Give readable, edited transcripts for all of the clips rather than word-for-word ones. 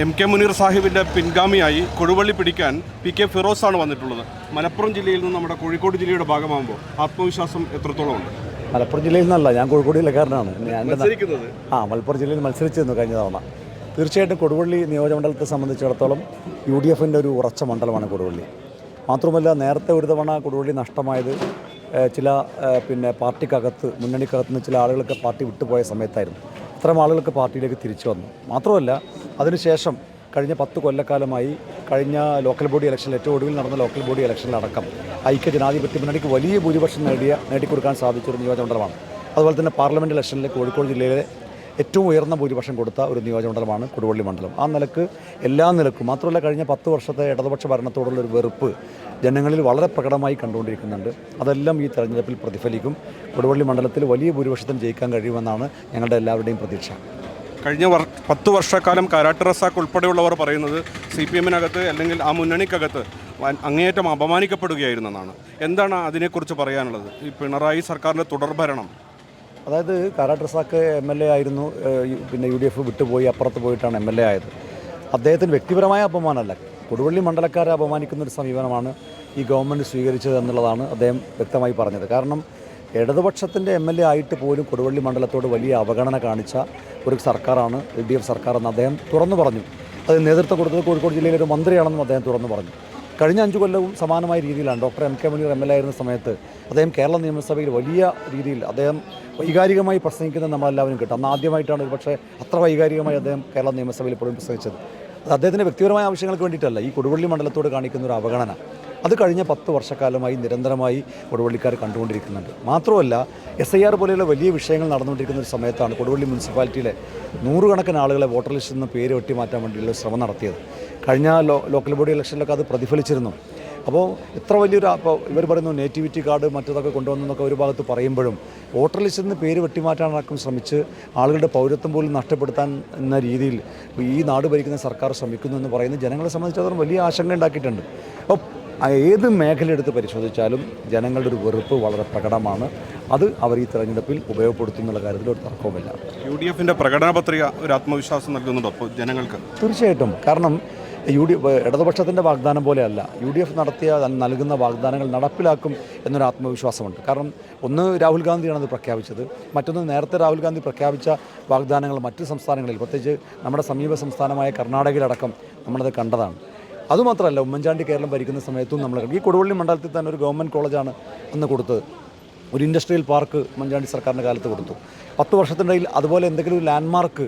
MK Muneer സാഹിബിൻ്റെ പിൻഗാമിയായി കൊടുവള്ളി പിടിക്കാൻ PK ഫിറോസാണ് വന്നിട്ടുള്ളത്. മലപ്പുറം ജില്ലയിൽ നിന്ന് നമ്മുടെ കോഴിക്കോട് ജില്ലയുടെ ഭാഗമാകുമ്പോൾ ആത്മവിശ്വാസം എത്രത്തോളം ഉണ്ട്? മലപ്പുറം ജില്ലയിൽ നിന്നല്ല, ഞാൻ കോഴിക്കോട് ജില്ലക്കാരനാണ്. മലപ്പുറം ജില്ലയിൽ മത്സരിച്ചിരുന്നു കഴിഞ്ഞ തവണ. തീർച്ചയായിട്ടും കൊടുവള്ളി നിയോജകമണ്ഡലത്തെ സംബന്ധിച്ചിടത്തോളം UDFൻ്റെ ഒരു ഉറച്ച മണ്ഡലമാണ് കൊടുവള്ളി. മാത്രമല്ല, നേരത്തെ ഒരു തവണ കൊടുവള്ളി നഷ്ടമായത് ചില പാർട്ടിക്കകത്ത് മുന്നണിക്കകത്ത് നിന്ന് ചില ആളുകളൊക്കെ പാർട്ടി വിട്ടുപോയ സമയത്തായിരുന്നു. അത്തരം ആളുകൾക്ക് പാർട്ടിയിലേക്ക് തിരിച്ചു വന്നു. മാത്രമല്ല, അതിനുശേഷം കഴിഞ്ഞ 10 കൊല്ലക്കാലമായി കഴിഞ്ഞ ലോക്കൽ ബോഡി ഇലക്ഷനിൽ ഏറ്റവും ഒടുവിൽ നടന്ന ലോക്കൽ ബോഡി ഇലക്ഷനിലടക്കം ഐക്യ ജനാധിപത്യ മുന്നണിക്ക് വലിയ ഭൂരിപക്ഷം നേടിക്കൊടുക്കാൻ സാധിച്ചൊരു നിയോജകമണ്ഡലമാണ്. അതുപോലെ തന്നെ പാർലമെൻറ്റ് ഇലക്ഷനിൽ കോഴിക്കോട് ജില്ലയിലെ ഏറ്റവും ഉയർന്ന ഭൂരിപക്ഷം കൊടുത്ത ഒരു നിയോജകമണ്ഡലമാണ് കൊടുവള്ളി മണ്ഡലം. ആ നിലക്ക് എല്ലാ നിലക്കും മാത്രമല്ല, കഴിഞ്ഞ 10 വർഷത്തെ ഇടതുപക്ഷ ഭരണത്തോടുള്ളൊരു വെറുപ്പ് ജനങ്ങളിൽ വളരെ പ്രകടമായി കണ്ടുകൊണ്ടിരിക്കുന്നുണ്ട്. അതെല്ലാം ഈ തെരഞ്ഞെടുപ്പിൽ പ്രതിഫലിക്കും. കൊടുവള്ളി മണ്ഡലത്തിൽ വലിയ ഭൂരിപക്ഷത്തിന് ജയിക്കാൻ കഴിയുമെന്നാണ് ഞങ്ങളുടെ എല്ലാവരുടെയും പ്രതീക്ഷ. കഴിഞ്ഞ 10 വർഷക്കാലം കാരാട്ട് റസാഖ് ഉൾപ്പെടെയുള്ളവർ പറയുന്നത് CPM-നകത്ത് അല്ലെങ്കിൽ ആ മുന്നണിക്കകത്ത് അങ്ങേയറ്റം അപമാനിക്കപ്പെടുകയായിരുന്നെന്നാണ്. എന്താണ് അതിനെക്കുറിച്ച് പറയാനുള്ളത്? ഈ പിണറായി സർക്കാരിൻ്റെ തുടർഭരണം, അതായത് കാരാട്ട് റസാഖ് MLA ആയിരുന്നു, UDF വിട്ടുപോയി അപ്പുറത്ത് പോയിട്ടാണ് MLA ആയത്. അദ്ദേഹത്തിന് വ്യക്തിപരമായ അപമാനമല്ല, കൊടുവള്ളി മണ്ഡലക്കാരെ അപമാനിക്കുന്നൊരു സമീപനമാണ് ഈ ഗവൺമെൻറ് സ്വീകരിച്ചത് എന്നുള്ളതാണ് അദ്ദേഹം വ്യക്തമായി പറഞ്ഞത്. കാരണം ഇടതുപക്ഷത്തിൻ്റെ MLA ആയിട്ട് പോലും കൊടുവള്ളി മണ്ഡലത്തോട് വലിയ അവഗണന കാണിച്ച ഒരു സർക്കാരാണ് LDF സർക്കാർ എന്ന് അദ്ദേഹം തുറന്നു പറഞ്ഞു. അത് നേതൃത്വം കൊടുത്തത് കോഴിക്കോട് ജില്ലയിലെ ഒരു മന്ത്രിയാണെന്നും അദ്ദേഹം തുറന്നു പറഞ്ഞു. കഴിഞ്ഞ 5 കൊല്ലവും സമാനമായ രീതിയിലാണ് ഡോക്ടർ MK മുനീർ MLA ആയിരുന്ന സമയത്ത് അദ്ദേഹം കേരള നിയമസഭയിൽ വലിയ രീതിയിൽ അദ്ദേഹം വൈകാരികമായി പ്രസംഗിക്കുന്നത് നമ്മളെല്ലാവരും കേട്ടു. അന്ന് ആദ്യമായിട്ടാണ് ഒരുപക്ഷെ അത്ര വൈകാരികമായി അദ്ദേഹം കേരള നിയമസഭയിൽ പോലും പ്രസംഗിച്ചത്. അത് അദ്ദേഹത്തിൻ്റെ വ്യക്തിപരമായ ആവശ്യങ്ങൾക്ക് വേണ്ടിയിട്ടല്ല, ഈ കൊടുവള്ളി മണ്ഡലത്തോട് കാണിക്കുന്ന ഒരു അവഗണന അത് കഴിഞ്ഞ 10 വർഷക്കാലമായി നിരന്തരമായി കൊടുവള്ളിക്കാർ കണ്ടുകൊണ്ടിരിക്കുന്നുണ്ട്. മാത്രമല്ല, SIR പോലെയുള്ള വലിയ വിഷയങ്ങൾ നടന്നുകൊണ്ടിരിക്കുന്ന ഒരു സമയത്താണ് കൊടുവള്ളി മുനിസിപ്പാലിറ്റിയിലെ 100 കണക്കിന് ആളുകളെ വോട്ടർ ലിസ്റ്റിൽ നിന്ന് പേര് വെട്ടിമാറ്റാൻ വേണ്ടിയുള്ള ശ്രമം നടത്തിയത്. കഴിഞ്ഞ ലോക്കൽ ബോഡി ഇലക്ഷനിലൊക്കെ അത് പ്രതിഫലിച്ചിരുന്നു. അപ്പോൾ ഇത്ര വലിയൊരു ഇവർ പറയുന്നു നേറ്റിവിറ്റി കാർഡ് മറ്റതൊക്കെ കൊണ്ടുവന്നതൊക്കെ ഒരു ഭാഗത്ത് പറയുമ്പോഴും വോട്ടർ ലിസ്റ്റിൽ നിന്ന് പേര് വെട്ടിമാറ്റാനടക്കം ശ്രമിച്ച് ആളുകളുടെ പൗരത്വം പോലും നഷ്ടപ്പെടുത്താൻ എന്ന രീതിയിൽ ഈ നാട് ഭരിക്കുന്ന സർക്കാർ ശ്രമിക്കുന്നു എന്ന് പറയുന്നത് ജനങ്ങളെ സംബന്ധിച്ചിടത്തോളം വലിയ ആശങ്ക ഉണ്ടാക്കിയിട്ടുണ്ട്. അപ്പോൾ ഏത് മേഖല എടുത്ത് പരിശോധിച്ചാലും ജനങ്ങളുടെ ഒരു വെറുപ്പ് വളരെ പ്രകടമാണ്. അത് അവർ ഈ തെരഞ്ഞെടുപ്പിൽ ഉപയോഗപ്പെടുത്തുന്നുള്ള കാര്യത്തിൽ ഒരു തർക്കവുമില്ല. UDFൻ്റെ പ്രകടന പത്രിക ഒരു ആത്മവിശ്വാസം നൽകുന്നുണ്ടോ അപ്പോൾ ജനങ്ങൾക്ക്? തീർച്ചയായിട്ടും. കാരണം ഇടതുപക്ഷത്തിൻ്റെ വാഗ്ദാനം പോലെയല്ല, UDF നൽകുന്ന വാഗ്ദാനങ്ങൾ നടപ്പിലാക്കും എന്നൊരു ആത്മവിശ്വാസമുണ്ട്. കാരണം ഒന്ന്, രാഹുൽ ഗാന്ധിയാണ് അത് പ്രഖ്യാപിച്ചത്. മറ്റൊന്ന്, നേരത്തെ രാഹുൽ ഗാന്ധി പ്രഖ്യാപിച്ച വാഗ്ദാനങ്ങൾ മറ്റ് സംസ്ഥാനങ്ങളിൽ, പ്രത്യേകിച്ച് നമ്മുടെ സമീപ സംസ്ഥാനമായ കർണാടകയിലടക്കം നമ്മളത് കണ്ടതാണ്. അതുമാത്രമല്ല, ഉമ്മൻചാണ്ടി കേരളം ഭരിക്കുന്ന സമയത്തും നമ്മൾ ഈ കൊടുവള്ളി മണ്ഡലത്തിൽ തന്നെ ഒരു ഗവൺമെൻറ് കോളേജാണ് അന്ന് കൊടുത്തത്. ഒരു ഇൻഡസ്ട്രിയൽ പാർക്ക് ഉമ്മൻചാണ്ടി സർക്കാരിൻ്റെ കാലത്ത് കൊടുത്തു. 10 വർഷത്തിനിടയിൽ അതുപോലെ എന്തെങ്കിലും ഒരു ലാൻഡ്മാർക്ക്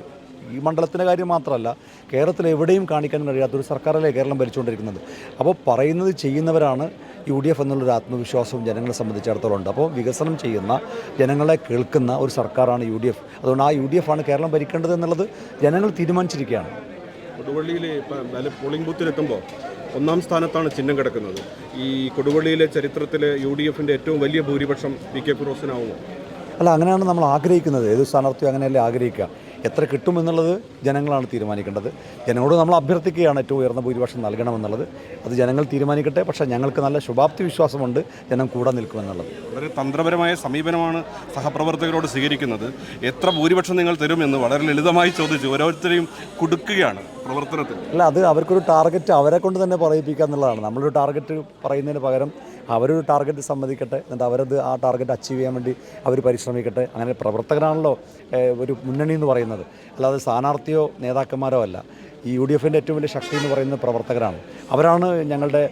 ഈ മണ്ഡലത്തിൻ്റെ കാര്യം മാത്രമല്ല, കേരളത്തിൽ എവിടെയും കാണിക്കാൻ കഴിയാത്തൊരു സർക്കാരല്ലേ കേരളം ഭരിച്ചുകൊണ്ടിരിക്കുന്നത്. അപ്പോൾ പറയുന്നത് ചെയ്യുന്നവരാണ് UDF എന്നുള്ളൊരു ആത്മവിശ്വാസവും ജനങ്ങളെ സംബന്ധിച്ചിടത്തോളം ഉണ്ട്. അപ്പോൾ വികസനം ചെയ്യുന്ന, ജനങ്ങളെ കേൾക്കുന്ന ഒരു സർക്കാരാണ് UDF. അതുകൊണ്ട് ആ UDF ആണ് കേരളം ഭരിക്കേണ്ടത് എന്നുള്ളത് ജനങ്ങൾ തീരുമാനിച്ചിരിക്കുകയാണ്. കൊടുവള്ളിയിൽ പോളിംഗ് ബൂത്തിലെത്തുമ്പോൾ 1-ാം സ്ഥാനത്താണ് ചിഹ്നം കിടക്കുന്നത്. ഈ കൊടുവള്ളിയിലെ ചരിത്രത്തിലെ UDFൻ്റെ ഏറ്റവും വലിയ ഭൂരിപക്ഷം PK ഫിറോസിനാവുമോ? അല്ല, അങ്ങനെയാണ് നമ്മൾ ആഗ്രഹിക്കുന്നത്. ഏത് സ്ഥാനാർത്ഥിയും അങ്ങനെയല്ലേ ആഗ്രഹിക്കുക. എത്ര കിട്ടുമെന്നുള്ളത് ജനങ്ങളാണ് തീരുമാനിക്കേണ്ടത്. ജനങ്ങളോട് നമ്മൾ അഭ്യർത്ഥിക്കുകയാണ് ഏറ്റവും ഉയർന്ന ഭൂരിപക്ഷം നൽകണമെന്നുള്ളത്. അത് ജനങ്ങൾ തീരുമാനിക്കട്ടെ. പക്ഷേ ഞങ്ങൾക്ക് നല്ല ശുഭാപ്തി വിശ്വാസമുണ്ട് ജനം കൂടെ നിൽക്കുമെന്നുള്ളത്. വളരെ തന്ത്രപരമായ സമീപനമാണ് സഹപ്രവർത്തകരോട് സ്വീകരിക്കുന്നത്. എത്ര ഭൂരിപക്ഷം നിങ്ങൾ തരുമെന്ന് വളരെ ലളിതമായി ചോദിച്ചു ഓരോരുത്തരെയും കുടുക്കുകയാണ് പ്രവർത്തനത്തിൽ. അല്ല, അത് അവർക്കൊരു ടാർഗറ്റ് അവരെ കൊണ്ട് തന്നെ പറയിപ്പിക്കുക എന്നുള്ളതാണ്. നമ്മളൊരു ടാർഗറ്റ് പറയുന്നതിന് പകരം അവരൊരു ടാർഗറ്റ് സമ്മതിക്കട്ടെ, എന്നിട്ട് അവരത് ആ ടാർഗറ്റ് അച്ചീവ് ചെയ്യാൻ വേണ്ടി അവർ പരിശ്രമിക്കട്ടെ. അങ്ങനെ പ്രവർത്തകരാണല്ലോ ഒരു മുന്നണി എന്ന് പറയുന്നത്, അല്ലാതെ സ്ഥാനാർത്ഥിയോ നേതാക്കന്മാരോ അല്ല. ഈ UDFൻ്റെ ഏറ്റവും വലിയ ശക്തി എന്ന് പറയുന്നത് പ്രവർത്തകരാണ്. അവരാണ് ഞങ്ങളുടെ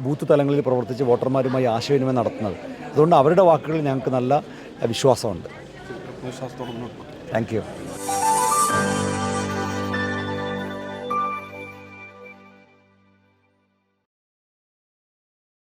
ബൂത്ത് തലങ്ങളിൽ പ്രവർത്തിച്ച് വോട്ടർമാരുമായി ആശയവിനിമയം നടത്തുന്നത്. അതുകൊണ്ട് അവരുടെ വാക്കുകളിൽ ഞങ്ങൾക്ക് നല്ല വിശ്വാസമുണ്ട്. വിശ്വാസത്തോടെ താങ്ക് യു.